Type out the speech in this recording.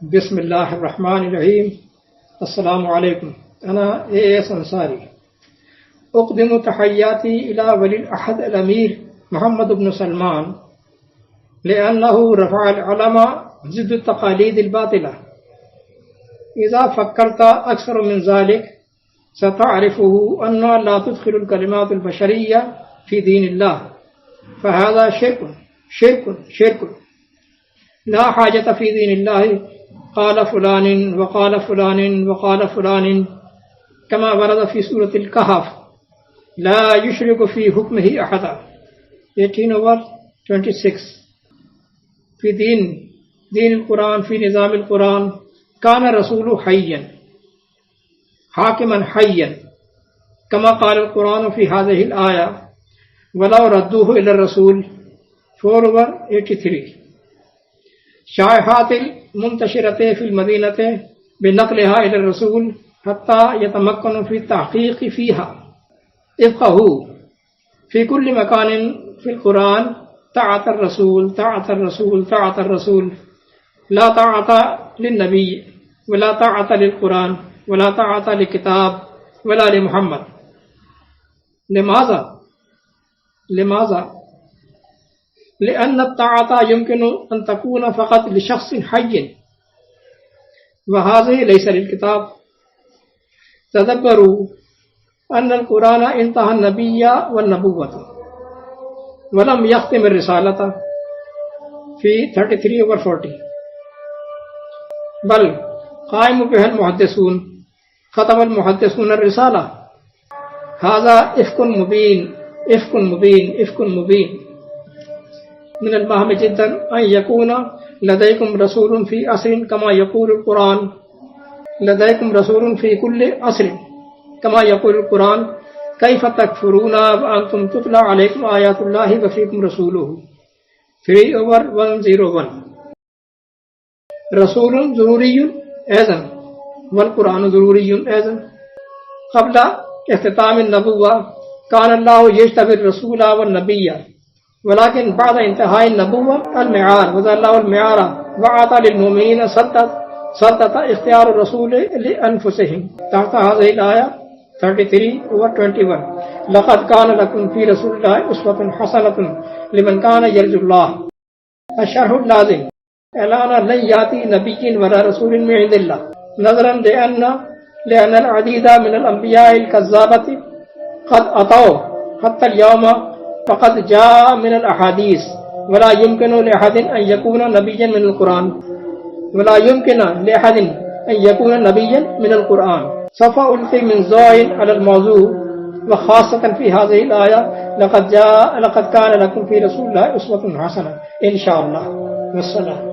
بسم الله الرحمن الرحيم. السلام عليكم. أنا A.S. أنصاري أقدم تحياتي إلى ولي العهد الأمير محمد بن سلمان لأنه رفع العلم ضد التقاليد الباطلة. إذا فكرت أكثر من ذلك ستعرفه أن لا تدخل الكلمات البشرية في دين الله، فهذا شرك. لا حاجة في دين الله قال فلان وقال فلان وقال فلان، كما ورد في سورة الكهف لا يشرك في حكمه أحدا 18/26. في دين القرآن، في نظام القرآن كان الرسول حيا حاكما حيا، كما قال القرآن في هذه الآية ولو ردوه إلى الرسول 4/83. شائعات المنتشرة في المدينة بنقلها إلى الرسول حتى يتمكنوا في التحقيق فيها. افقهوا في كل مكان في القرآن طاعة الرسول طاعة الرسول طاعة الرسول، لا طاعة للنبي ولا طاعة للقرآن ولا طاعة للكتاب ولا لمحمد. لماذا؟ لأن الطاعة يمكن أن تكون فقط لشخص حي، وهذا ليس للكتاب. تدبروا أن القرآن انتهى النبي والنبوة ولم يختم الرسالة في 33/40، بل قائم بها المحدثون، ختم المحدثون الرسالة. هذا إفك مبين. من المهم جدا أن يكون لديكم رسول في عصر كما يقول القرآن، لديكم رسول في كل عصر كما يقول القرآن. كيف تكفرون وأنتم تتلى عليكم آيات الله وفيكم رسوله 3/101. رسول ضروري أيضا والقرآن ضروري أيضا. قبل اختتام النبوة كان الله يجتبي الرسول والنبي، ولكن بعد انتهاء النبوة المعار وذا الله المعار وعطى للمؤمنين سلطة اختيار الرسول لأنفسهم تحت هذه الآية 33/21. لقد كان لكم في رسول الله أسوة حسنة لمن كان يرجو الله. الشرح اللازم: إعلان لن يأتي نبي ولا رسول من عند الله، نظرا لأن العديد من الأنبياء الكذابة قد أتوا حتى اليوم، فقد جاء من الأحاديث ولا يمكن لأحد أن يكون نبيا من القرآن. سوف ألقي من ضوء على الموضوع، وخاصة في هذه الآية لقد كان لكم في رسول الله أسوة حسنة إن شاء الله. والسلام.